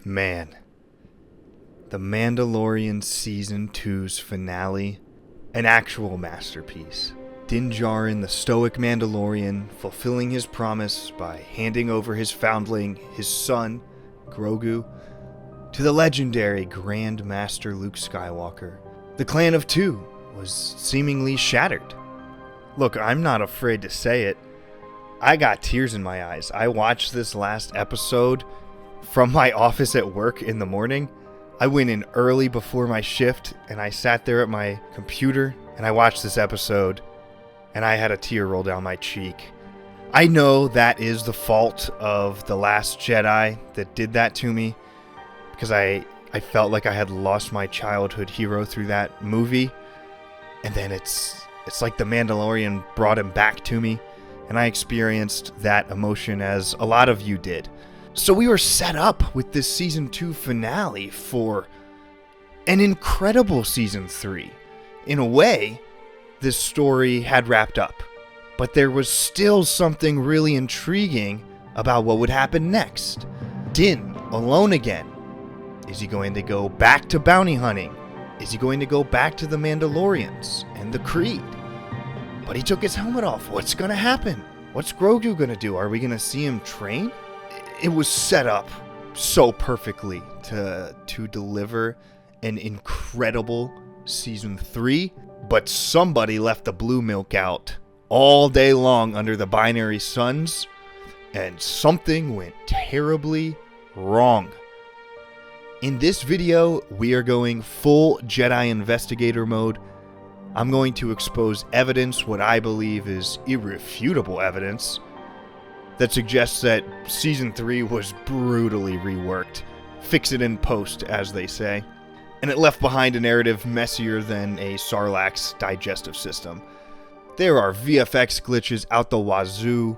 Man, The Mandalorian Season 2's finale, an actual masterpiece. Din Djarin, the stoic Mandalorian, fulfilling his promise by handing over his foundling, his son, Grogu, to the legendary Grand Master Luke Skywalker. The clan of two was seemingly shattered. Look, I'm not afraid to say it. I got tears in my eyes. I watched this last episode from my office at work in the morning. I went in early before my shift, and I sat there at my computer, and I watched this episode, and I had a tear roll down my cheek. I know that is the fault of The Last Jedi that did that to me, because I felt like I had lost my childhood hero through that movie, and then it's like The Mandalorian brought him back to me, and I experienced that emotion as a lot of you did. So we were set up with this Season 2 finale for an incredible Season 3. In a way, this story had wrapped up, but there was still something really intriguing about what would happen next. Din, alone again. Is he going to go back to bounty hunting? Is he going to go back to the Mandalorians and the Creed? But he took his helmet off. What's going to happen? What's Grogu going to do? Are we going to see him train? It was set up so perfectly to deliver an incredible Season 3, but somebody left the blue milk out all day long under the binary suns, and something went terribly wrong. In this video, we are going full Jedi investigator mode. I'm going to expose evidence, what I believe is irrefutable evidence, that suggests that Season 3 was brutally reworked. Fix it in post, as they say. And it left behind a narrative messier than a Sarlacc's digestive system. There are VFX glitches out the wazoo,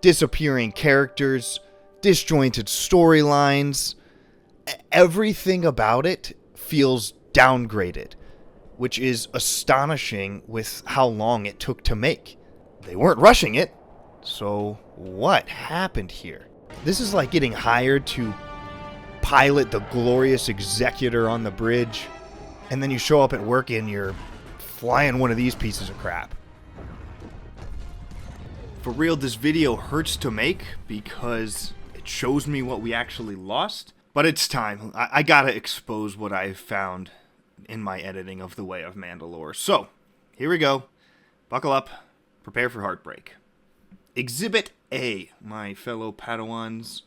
disappearing characters, disjointed storylines. Everything about it feels downgraded, which is astonishing with how long it took to make. They weren't rushing it, so what happened here? This is like getting hired to pilot the glorious executor on the bridge, and then you show up at work and you're flying one of these pieces of crap. For real, this video hurts to make because it shows me what we actually lost, but it's time. I gotta expose what I found in my editing of The Way of Mandalore. So, here we go. Buckle up. Prepare for heartbreak. Exhibit A, my fellow Padawans.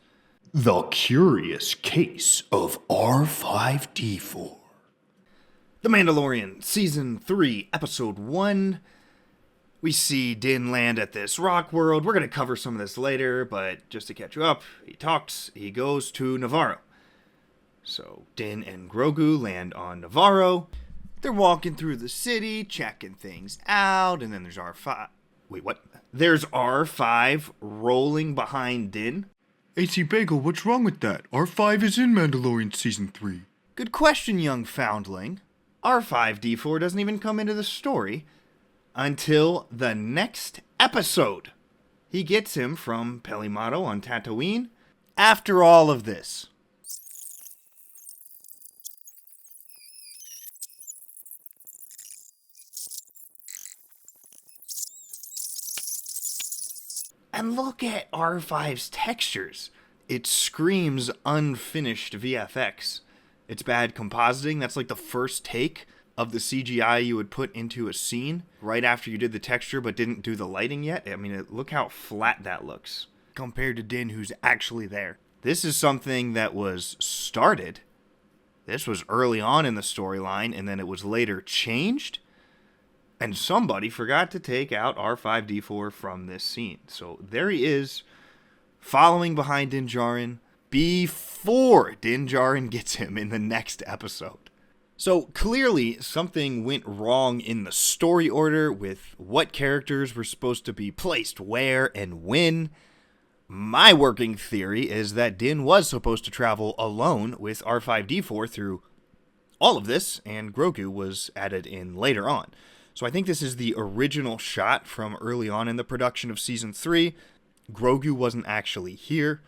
The Curious Case of R5-D4. The Mandalorian, Season 3, Episode 1. We see Din land at this rock world. We're going to cover some of this later, but just to catch you up, he goes to Navaro. So, Din and Grogu land on Navaro. They're walking through the city, checking things out, and then there's R5. Wait, what? There's R5 rolling behind Din. AC Bagel, what's wrong with that? R5 is in Mandalorian Season 3. Good question, young foundling. R5-D4 doesn't even come into the story until the next episode. He gets him from Pelimato on Tatooine. After all of this, and look at R5's textures. It screams unfinished VFX. It's bad compositing. That's like the first take of the CGI you would put into a scene right after you did the texture but didn't do the lighting yet. I mean, look how flat that looks compared to Din, who's actually there. This is something that was started. This was early on in the storyline, and then it was later changed. And somebody forgot to take out R5-D4 from this scene. So there he is, following behind Din Djarin before Din Djarin gets him in the next episode. So clearly something went wrong in the story order with what characters were supposed to be placed where and when. My working theory is that Din was supposed to travel alone with R5-D4 through all of this, and Grogu was added in later on. So I think this is the original shot from early on in the production of Season 3. Grogu wasn't actually here.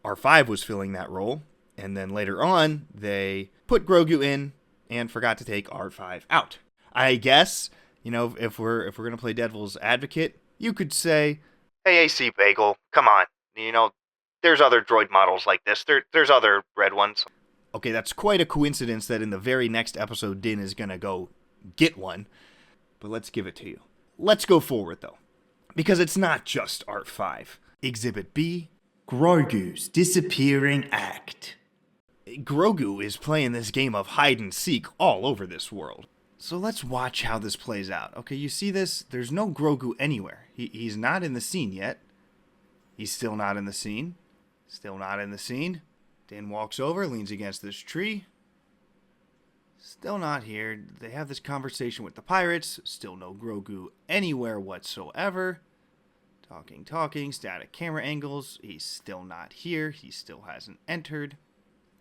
R5 was filling that role. And then later on, they put Grogu in and forgot to take R5 out. I guess, if we're going to play devil's advocate, you could say, hey, AC Bagel, come on. There's other droid models like this. There's other red ones. Okay, that's quite a coincidence that in the very next episode, Din is going to go get one. But let's give it to you. Let's go forward, though. Because it's not just R5. Exhibit B, Grogu's Disappearing Act. Grogu is playing this game of hide and seek all over this world. So let's watch how this plays out. Okay, you see this? There's no Grogu anywhere. He's not in the scene yet. He's still not in the scene. Still not in the scene. Dan walks over, leans against this tree. Still not here. They have this conversation with the pirates. Still no Grogu anywhere whatsoever. Talking, static camera angles. He's still not here. He still hasn't entered.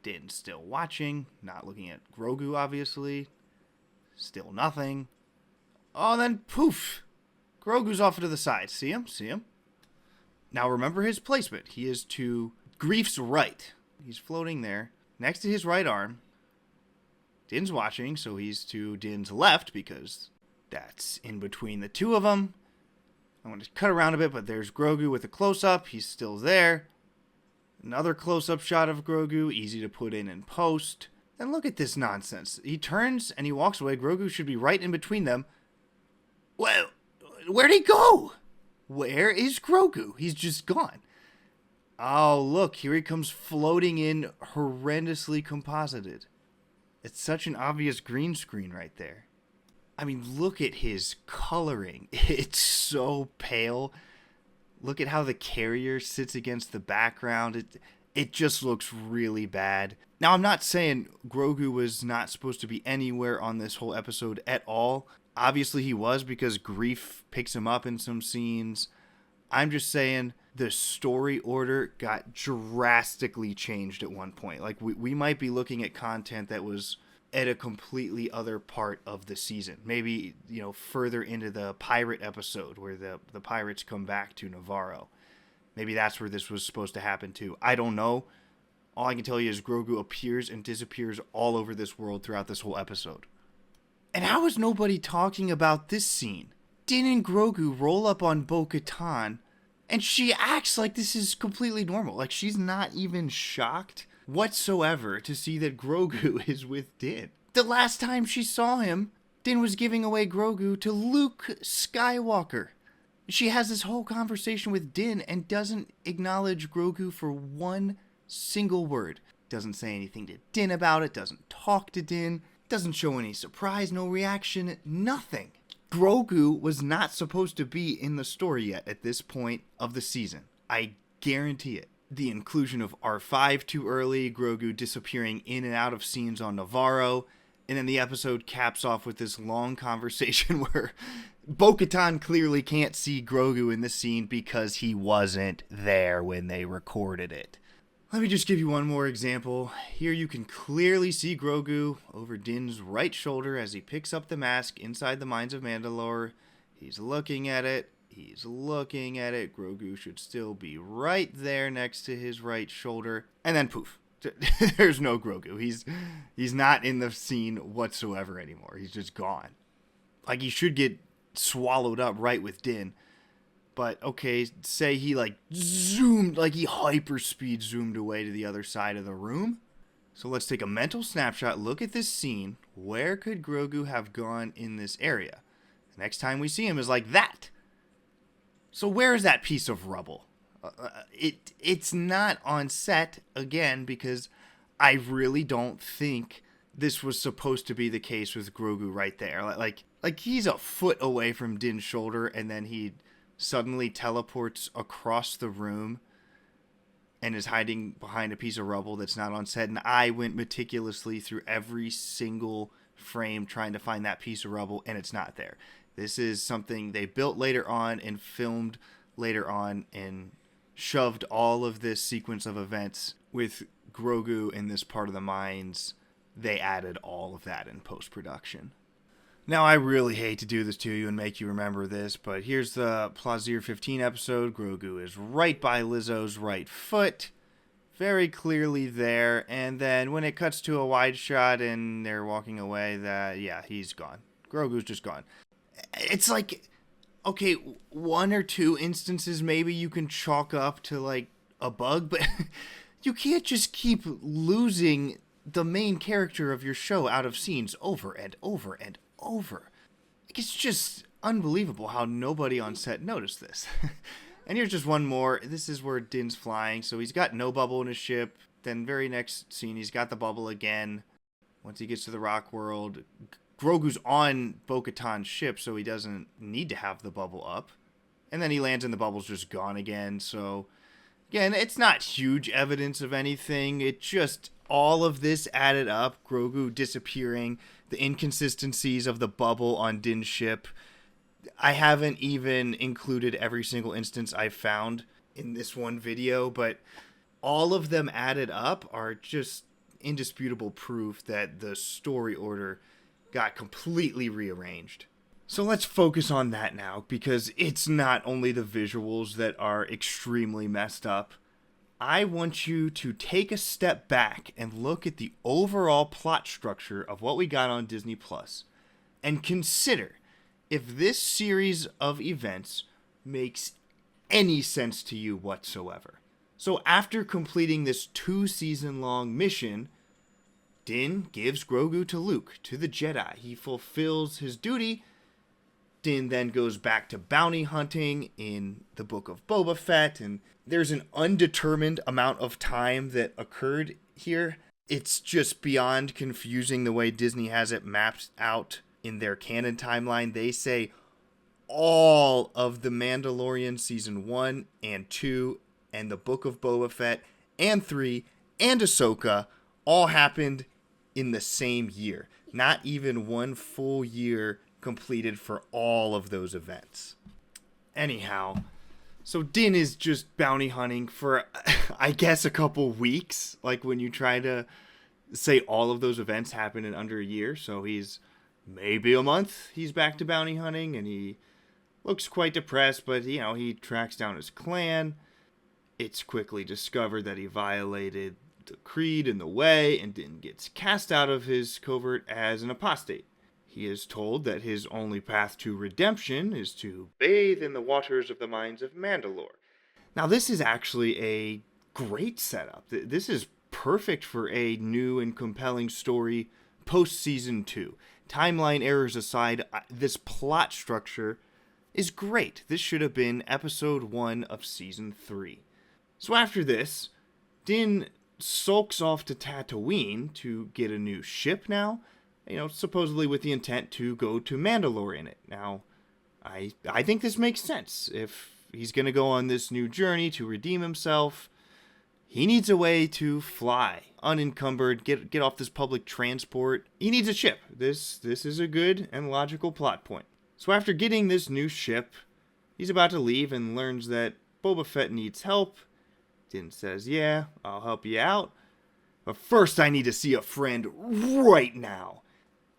Din's still watching, not looking at Grogu, obviously. Still nothing. Oh, and then poof! Grogu's off to the side. See him? Now remember his placement. He is to Grief's right. He's floating there, next to his right arm. Din's watching, so he's to Din's left, because that's in between the two of them. I want to cut around a bit, but there's Grogu with a close-up. He's still there. Another close-up shot of Grogu, easy to put in post. Then look at this nonsense. He turns and he walks away. Grogu should be right in between them. Well, where'd he go? Where is Grogu? He's just gone. Oh, look, here he comes floating in, horrendously composited. It's such an obvious green screen right there. I mean, look at his coloring. It's so pale. Look at how the carrier sits against the background. It just looks really bad. Now, I'm not saying Grogu was not supposed to be anywhere on this whole episode at all. Obviously, he was, because Grief picks him up in some scenes. I'm just saying the story order got drastically changed at one point. Like, we might be looking at content that was at a completely other part of the season. Maybe, further into the pirate episode where the pirates come back to Navaro. Maybe that's where this was supposed to happen too. I don't know. All I can tell you is Grogu appears and disappears all over this world throughout this whole episode. And how is nobody talking about this scene? Din and Grogu roll up on Bo-Katan, and she acts like this is completely normal. Like, she's not even shocked whatsoever to see that Grogu is with Din. The last time she saw him, Din was giving away Grogu to Luke Skywalker. She has this whole conversation with Din and doesn't acknowledge Grogu for one single word. Doesn't say anything to Din about it, doesn't talk to Din, doesn't show any surprise, no reaction, nothing. Grogu was not supposed to be in the story yet at this point of the season. I guarantee it. The inclusion of R5 too early, Grogu disappearing in and out of scenes on Navaro, and then the episode caps off with this long conversation where Bo-Katan clearly can't see Grogu in this scene because he wasn't there when they recorded it. Let me just give you one more example. Here you can clearly see Grogu over Din's right shoulder as he picks up the mask inside the Mines of Mandalore. He's looking at it. Grogu should still be right there next to his right shoulder. And then poof. There's no Grogu. He's not in the scene whatsoever anymore. He's just gone. Like, he should get swallowed up right with Din. But, okay, say he, zoomed, he hyperspeed zoomed away to the other side of the room. So let's take a mental snapshot, look at this scene. Where could Grogu have gone in this area? The next time we see him is like that. So where is that piece of rubble? It's not on set, again, because I really don't think this was supposed to be the case with Grogu right there. Like he's a foot away from Din's shoulder, and then he suddenly teleports across the room and is hiding behind a piece of rubble that's not on set. And I went meticulously through every single frame trying to find that piece of rubble, and it's not there. This is something they built later on and filmed later on and shoved all of this sequence of events with Grogu in this part of the mines. They added all of that in post-production. Now, I really hate to do this to you and make you remember this, but here's the Plazir 15 episode. Grogu is right by Lizzo's right foot, very clearly there. And then when it cuts to a wide shot and they're walking away, he's gone. Grogu's just gone. It's like, okay, one or two instances maybe you can chalk up to like a bug, but you can't just keep losing the main character of your show out of scenes over and over and over. It's just unbelievable how nobody on set noticed this. And here's just one more. This is where Din's flying. So he's got no bubble in his ship. Then very next scene, he's got the bubble again. Once he gets to the rock world, Grogu's on Bo-Katan's ship, so he doesn't need to have the bubble up. And then he lands and the bubble's just gone again. So, again, it's not huge evidence of anything. It just, all of this added up. Grogu disappearing, the inconsistencies of the bubble on Din's ship. I haven't even included every single instance I've found in this one video, but all of them added up are just indisputable proof that the story order got completely rearranged. So let's focus on that now, because it's not only the visuals that are extremely messed up. I want you to take a step back and look at the overall plot structure of what we got on Disney Plus and consider if this series of events makes any sense to you whatsoever. So after completing this 2-season-long mission, Din gives Grogu to Luke, to the Jedi. He fulfills his duty. Din then goes back to bounty hunting in the Book of Boba Fett, and there's an undetermined amount of time that occurred here. It's just beyond confusing the way Disney has it mapped out in their canon timeline. They say all of the Mandalorian season 1 and 2 and the Book of Boba Fett and 3 and Ahsoka all happened in the same year. Not even one full year completed for all of those events. Anyhow, so Din is just bounty hunting for, I guess, a couple weeks. Like when you try to say all of those events happened in under a year. So he's maybe a month. He's back to bounty hunting and he looks quite depressed, but he tracks down his clan. It's quickly discovered that he violated the creed in the way and Din gets cast out of his covert as an apostate. He is told that his only path to redemption is to bathe in the waters of the mines of Mandalore. Now, this is actually a great setup. This is perfect for a new and compelling story post-season 2. Timeline errors aside, this plot structure is great. This should have been episode 1 of season 3. So after this, Din sulks off to Tatooine to get a new ship now, supposedly with the intent to go to Mandalore in it. Now, I think this makes sense. If he's going to go on this new journey to redeem himself, he needs a way to fly, unencumbered, get off this public transport. He needs a ship. This is a good and logical plot point. So after getting this new ship, he's about to leave and learns that Boba Fett needs help. Din says, yeah, I'll help you out. But first I need to see a friend right now.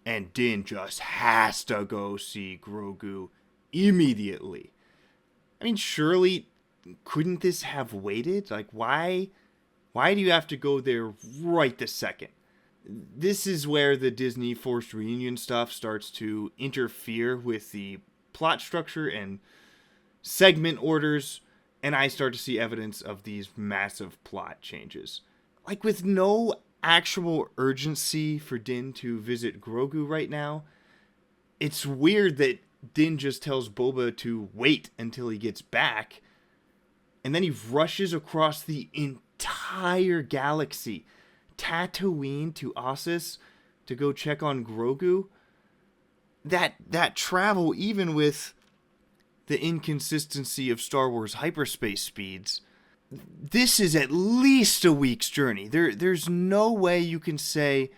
And Din just has to go see Grogu immediately. I mean, surely, couldn't this have waited? Like, why do you have to go there right this second? This is where the Disney forced reunion stuff starts to interfere with the plot structure and segment orders, and I start to see evidence of these massive plot changes. Like, with no actual urgency for Din to visit Grogu right now, it's weird that Din just tells Boba to wait until he gets back, and then he rushes across the entire galaxy, Tatooine to Ossus, to go check on Grogu. That travel, even with the inconsistency of Star Wars hyperspace speeds, this is at least a week's journey. There's no way you can say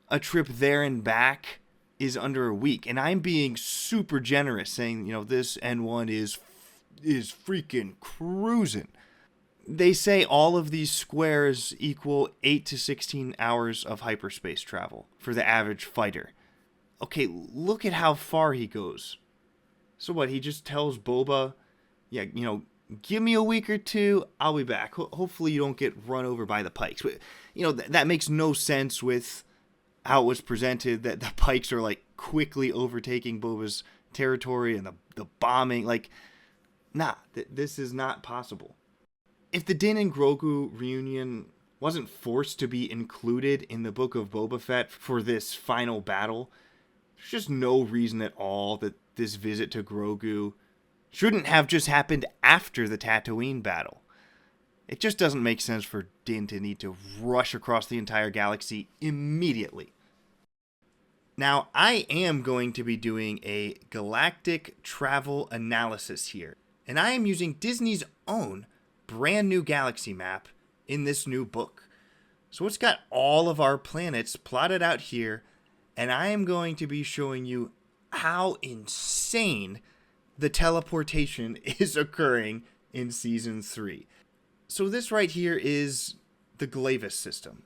a trip there and back is under a week. And I'm being super generous saying, this N1 is freaking cruising. They say all of these squares equal 8 to 16 hours of hyperspace travel for the average fighter. Okay, look at how far he goes. So what, he just tells Boba, Give me a week or two, I'll be back. Hopefully you don't get run over by the Pikes. But, that makes no sense with how it was presented, that the Pikes are, like, quickly overtaking Boba's territory and the bombing. Like, this is not possible. If the Din and Grogu reunion wasn't forced to be included in the Book of Boba Fett for this final battle, there's just no reason at all that this visit to Grogu shouldn't have just happened after the Tatooine battle. It just doesn't make sense for Din to need to rush across the entire galaxy immediately. Now, I am going to be doing a galactic travel analysis here, and I am using Disney's own brand new galaxy map in this new book. So it's got all of our planets plotted out here, and I am going to be showing you how insane the teleportation is occurring in Season 3. So this right here is the Glavis system.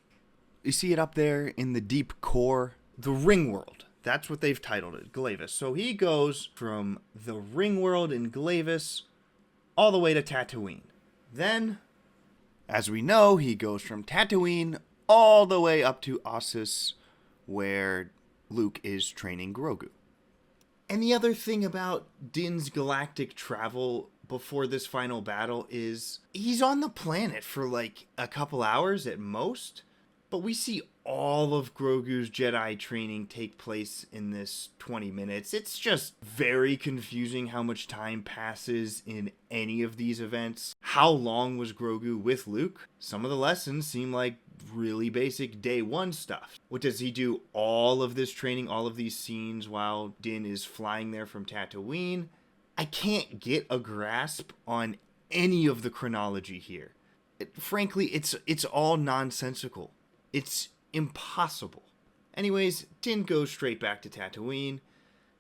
You see it up there in the deep core? The Ring World. That's what they've titled it, Glavis. So he goes from the Ring World in Glavis all the way to Tatooine. Then, as we know, he goes from Tatooine all the way up to Ossus, where Luke is training Grogu. And the other thing about Din's galactic travel before this final battle is he's on the planet for like a couple hours at most, but we see all of Grogu's Jedi training take place in this 20 minutes. It's just very confusing how much time passes in any of these events. How long was Grogu with Luke? Some of the lessons seem like really basic day one stuff. What does he do all of this training, all of these scenes while Din is flying there from Tatooine? I can't get a grasp on any of the chronology here. Frankly, it's all nonsensical. It's impossible. Anyways, Din goes straight back to Tatooine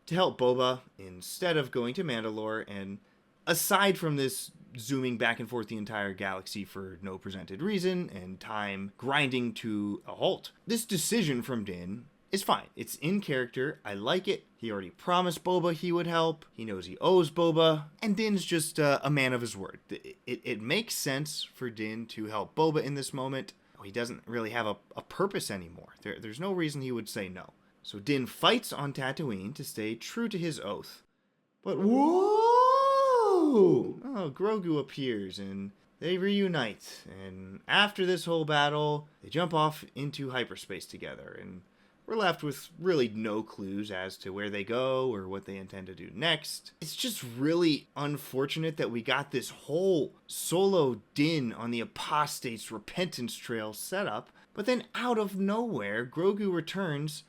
to help Boba instead of going to Mandalore, and aside from this zooming back and forth the entire galaxy for no presented reason and time grinding to a halt, this decision from Din is fine. It's in character. I like it. He already promised Boba he would help. He knows he owes Boba. And Din's just a man of his word. It makes sense for Din to help Boba in this moment. He doesn't really have a purpose anymore. There's no reason he would say no. So Din fights on Tatooine to stay true to his oath. But whoa! Oh, Grogu appears and they reunite. And after this whole battle, they jump off into hyperspace together. And we're left with really no clues as to where they go or what they intend to do next. It's just really unfortunate that we got this whole solo Din on the apostate's repentance trail set up, but then out of nowhere, Grogu returns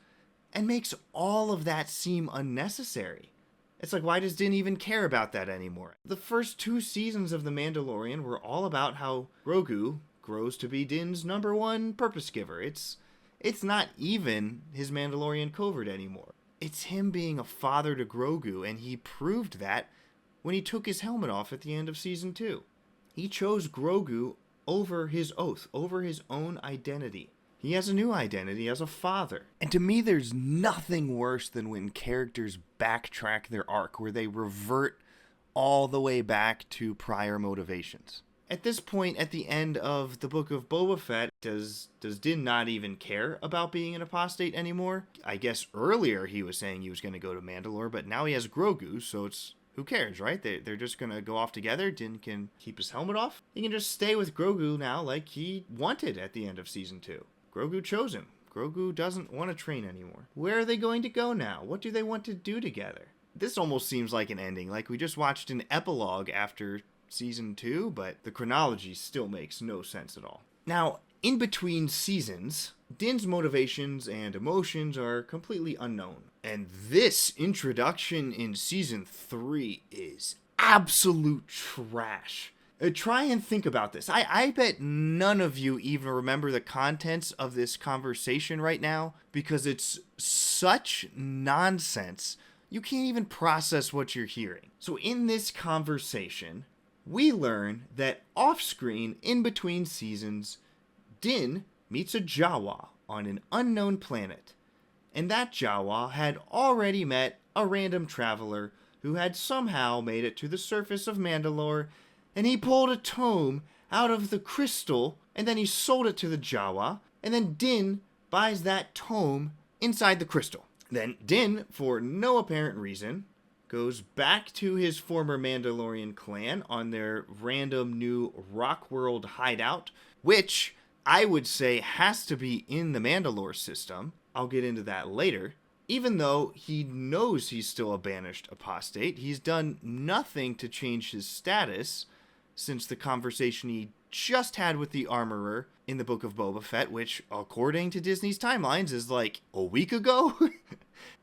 and makes all of that seem unnecessary. It's like, why does Din even care about that anymore? The first 2 seasons of The Mandalorian were all about how Grogu grows to be Din's #1 purpose giver. It's not even his Mandalorian covert anymore. It's him being a father to Grogu, and he proved that when he took his helmet off at the end of Season 2. He chose Grogu over his oath, over his own identity. He has a new identity as a father. And to me, there's nothing worse than when characters backtrack their arc, where they revert all the way back to prior motivations. At this point, at the end of the Book of Boba Fett, does Din not even care about being an apostate anymore? I guess earlier he was saying he was going to go to Mandalore, but now he has Grogu, so who cares, right? They're just going to go off together. Din can keep his helmet off. He can just stay with Grogu now like he wanted at the end of Season 2. Grogu chose him. Grogu doesn't want to train anymore. Where are they going to go now? What do they want to do together? This almost seems like an ending, like we just watched an epilogue after Season 2, but the chronology still makes no sense at all. Now, in between seasons, Din's motivations and emotions are completely unknown. And this introduction in Season 3 is absolute trash. Try and think about this. I bet none of you even remember the contents of this conversation right now because it's such nonsense. You can't even process what you're hearing. So in this conversation, we learn that off-screen, in between seasons, Din meets a Jawa on an unknown planet. And that Jawa had already met a random traveler who had somehow made it to the surface of Mandalore and he pulled a tome out of the crystal, and then he sold it to the Jawa, and then Din buys that tome inside the crystal. Then Din, for no apparent reason, goes back to his former Mandalorian clan on their random new rock world hideout, which I would say has to be in the Mandalore system. I'll get into that later. Even though he knows he's still a banished apostate, he's done nothing to change his status since the conversation he just had with the armorer in the Book of Boba Fett, which, according to Disney's timelines, is like a week ago.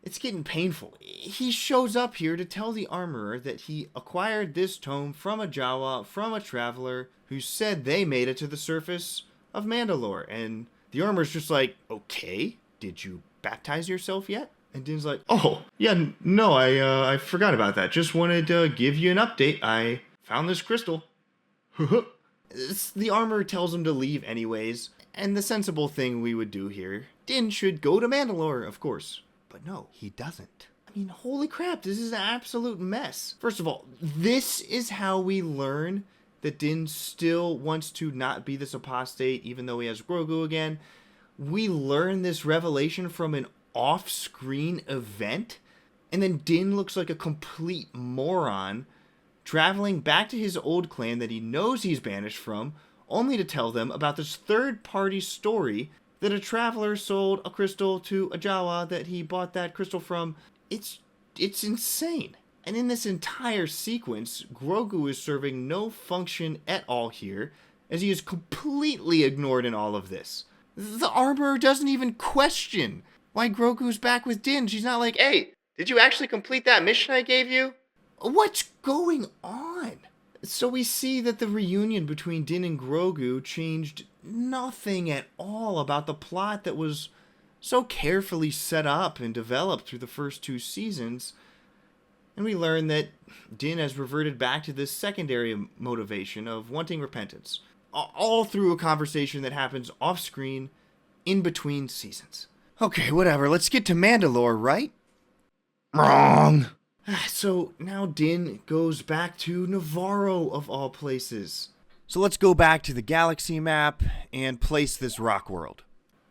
It's getting painful. He shows up here to tell the armorer that he acquired this tome from a Jawa, from a traveler, who said they made it to the surface of Mandalore. And the armorer's just like, okay, did you baptize yourself yet? And Din's like, oh, yeah, no, I forgot about that. Just wanted to give you an update. I found this crystal. The armorer tells him to leave anyways, and the sensible thing we would do here, Din should go to Mandalore, of course. But no, he doesn't. I mean, holy crap, this is an absolute mess. First of all, this is how we learn that Din still wants to not be this apostate, even though he has Grogu again. We learn this revelation from an off-screen event, and then Din looks like a complete moron, traveling back to his old clan that he knows he's banished from, only to tell them about this third-party story that a traveler sold a crystal to a Jawa that he bought that crystal from. It's insane. And in this entire sequence, Grogu is serving no function at all here, as he is completely ignored in all of this. The armorer doesn't even question why Grogu's back with Din. She's not like, hey, did you actually complete that mission I gave you? What's going on? So we see that the reunion between Din and Grogu changed nothing at all about the plot that was so carefully set up and developed through the first 2 seasons. And we learn that Din has reverted back to this secondary motivation of wanting repentance, all through a conversation that happens off-screen in between seasons. Okay, whatever, let's get to Mandalore, right? Wrong! So now Din goes back to Navaro, of all places. So let's go back to the galaxy map and place this rock world.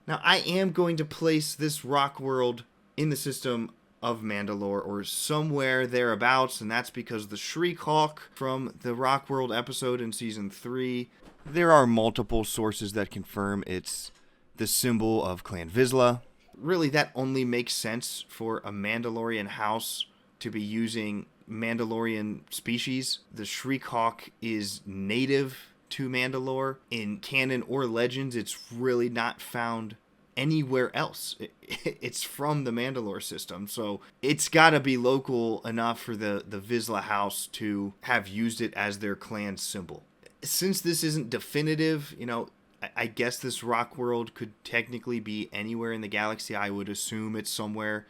Now I am going to place this rock world in the system of Mandalore or somewhere thereabouts, and that's because the Shriek Hawk from the rock world episode in season 3, there are multiple sources that confirm it's the symbol of Clan Vizsla. Really, that only makes sense for a Mandalorian house to be using Mandalorian species. The Shriek Hawk is native to Mandalore. In canon or legends, it's really not found anywhere else. It's from the Mandalore system, so it's gotta be local enough for the Vizsla house to have used it as their clan symbol. Since this isn't definitive, I guess this rock world could technically be anywhere in the galaxy. I would assume it's somewhere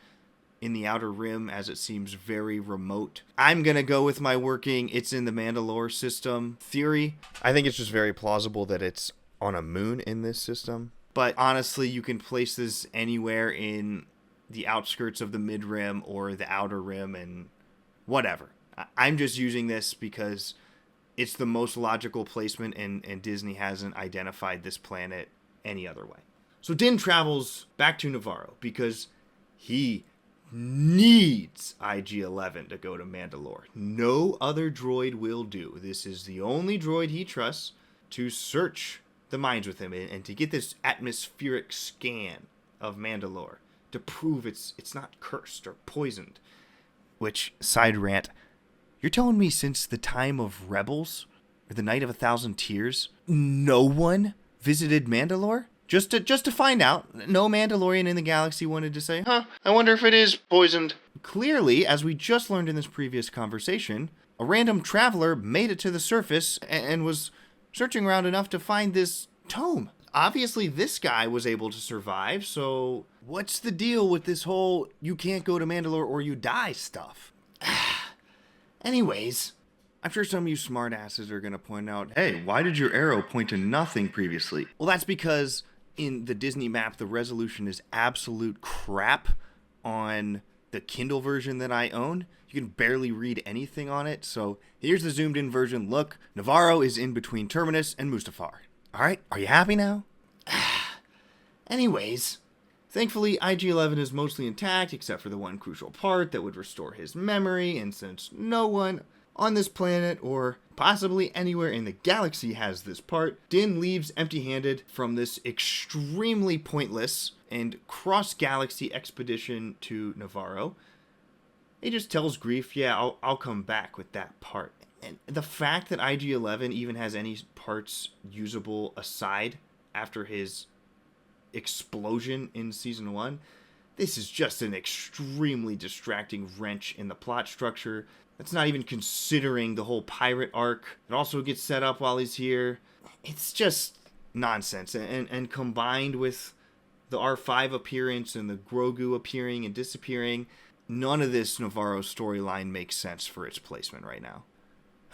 in the Outer Rim, as it seems very remote. I'm gonna go with my working it's in the Mandalore system theory. I think it's just very plausible that it's on a moon in this system. But honestly, you can place this anywhere in the outskirts of the Mid-Rim or the Outer Rim and whatever. I'm just using this because it's the most logical placement, and Disney hasn't identified this planet any other way. So Din travels back to Navaro because he needs IG-11 to go to Mandalore. No other droid will do. This is the only droid he trusts to search the mines with him and to get this atmospheric scan of Mandalore to prove it's not cursed or poisoned. Which, side rant, you're telling me since the time of Rebels or the Night of 1,000 Tears, no one visited Mandalore? Just to find out. No Mandalorian in the galaxy wanted to say, I wonder if it is poisoned. Clearly, as we just learned in this previous conversation, a random traveler made it to the surface and was searching around enough to find this tome. Obviously, this guy was able to survive, so what's the deal with this whole you can't go to Mandalore or you die stuff? Anyways, I'm sure some of you smartasses are going to point out, Hey, why did your arrow point to nothing previously? well, that's because in the Disney map, the resolution is absolute crap on the Kindle version that I own, you can barely read anything on it. So here's the zoomed in version. Look, Navaro is in between Terminus and Mustafar. All right, are you happy now? Anyways, thankfully IG-11 is mostly intact except for the one crucial part that would restore his memory, and since no one on this planet or possibly anywhere in the galaxy has this part, Din leaves empty-handed from this extremely pointless and cross-galaxy expedition to Navaro. He just tells Grief, yeah, I'll come back with that part. And the fact that IG-11 even has any parts usable aside after his explosion in Season 1, this is just an extremely distracting wrench in the plot structure. That's not even considering the whole pirate arc that also gets set up while he's here. It's just nonsense. And combined with the R5 appearance and the Grogu appearing and disappearing, none of this Navaro storyline makes sense for its placement right now.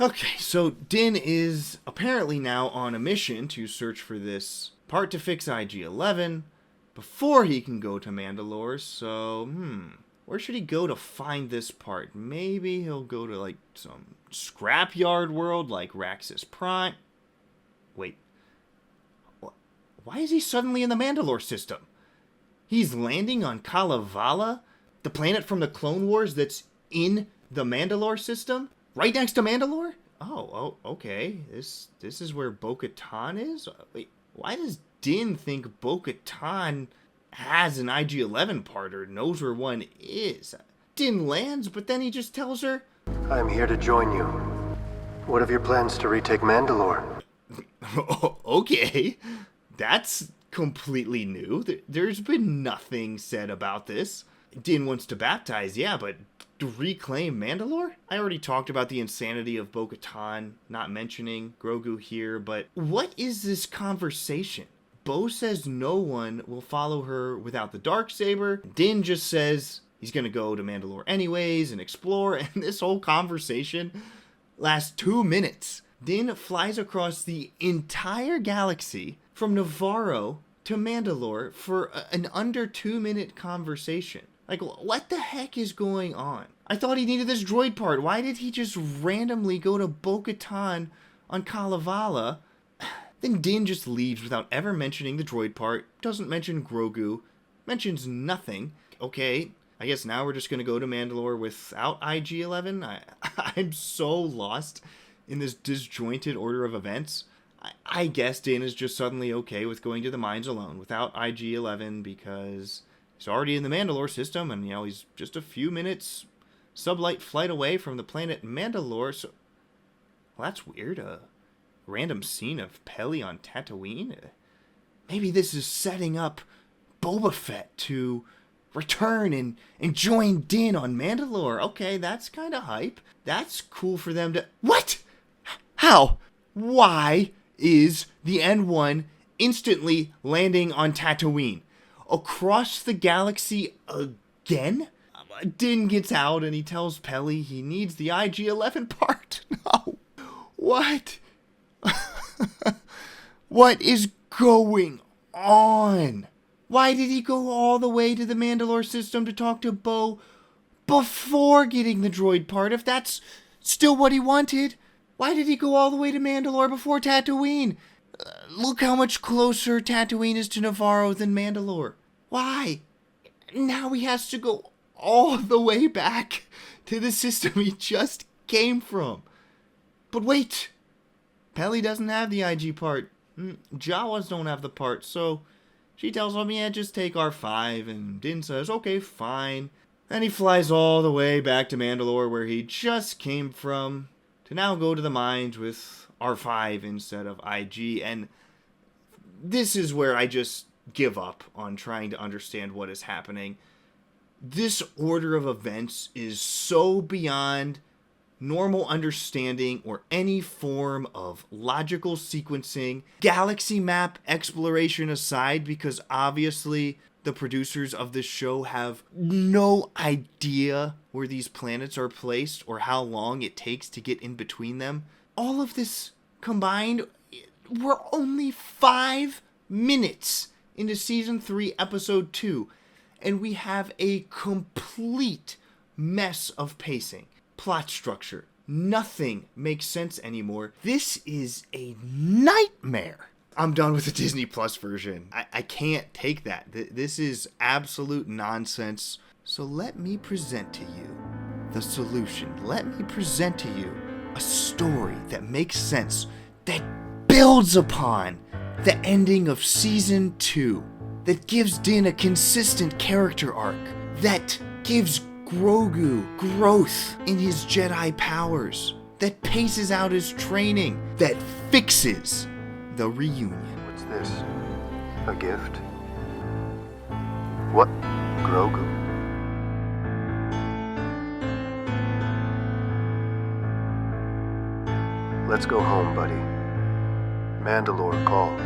Okay, so Din is apparently now on a mission to search for this part to fix IG-11 before he can go to Mandalore. So, where should he go to find this part? Maybe he'll go to, like, some scrapyard world like Raxus Prime. Wait. Why is he suddenly in the Mandalore system? He's landing on Kalevala, the planet from the Clone Wars that's in the Mandalore system? Right next to Mandalore? Oh, okay. This is where Bo-Katan is? Wait, why does Din think Bo-Katan has an IG-11 part or knows where one is? Din lands, but then he just tells her, I'm here to join you. What of your plans to retake Mandalore? Okay, that's completely new. There's been nothing said about this. Din wants to baptize, yeah, but to reclaim Mandalore? I already talked about the insanity of Bo-Katan not mentioning Grogu here, but what is this conversation? Bo says no one will follow her without the Darksaber. Din just says he's gonna go to Mandalore anyways and explore, and this whole conversation lasts 2 minutes. Din flies across the entire galaxy from Navaro to Mandalore for an under 2-minute conversation. Like, what the heck is going on? I thought he needed this droid part. Why did he just randomly go to Bo-Katan on Kalevala? Then Din just leaves without ever mentioning the droid part, doesn't mention Grogu, mentions nothing. Okay, I guess now we're just going to go to Mandalore without IG-11? I'm so lost in this disjointed order of events. I guess Din is just suddenly okay with going to the mines alone without IG-11 because he's already in the Mandalore system, and, he's just a few minutes sublight flight away from the planet Mandalore, so... Well, that's weird. A random scene of Peli on Tatooine? Maybe this is setting up Boba Fett to return and join Din on Mandalore. Okay, that's kind of hype. That's cool for them to... What? How? Why is the N1 instantly landing on Tatooine? Across the galaxy again? Din gets out and he tells Peli he needs the IG-11 part. No. What? What is going on? Why did he go all the way to the Mandalore system to talk to Bo before getting the droid part, if that's still what he wanted? Why did he go all the way to Mandalore before Tatooine? Look how much closer Tatooine is to Navaro than Mandalore. Why? Now he has to go all the way back to the system he just came from. But wait, Peli doesn't have the IG part. Jawas don't have the part, so she tells him, yeah, just take R5, and Din says, okay, fine. Then he flies all the way back to Mandalore, where he just came from, to now go to the mines with R5 instead of IG, and this is where I just give up on trying to understand what is happening. This order of events is so beyond normal understanding or any form of logical sequencing, galaxy map exploration aside, because obviously the producers of this show have no idea where these planets are placed or how long it takes to get in between them. All of this combined, we're only 5 minutes into Season 3, Episode 2. and we have a complete mess of pacing, plot structure. Nothing makes sense anymore. This is a nightmare. I'm done with the Disney Plus version. I can't take that. This is absolute nonsense. So let me present to you the solution. Let me present to you a story that makes sense, that builds upon the ending of Season 2, that gives Din a consistent character arc, that gives Grogu growth in his Jedi powers, that paces out his training, that fixes the reunion. What's this? A gift? What? Grogu? Let's go home, buddy. Mandalore calls.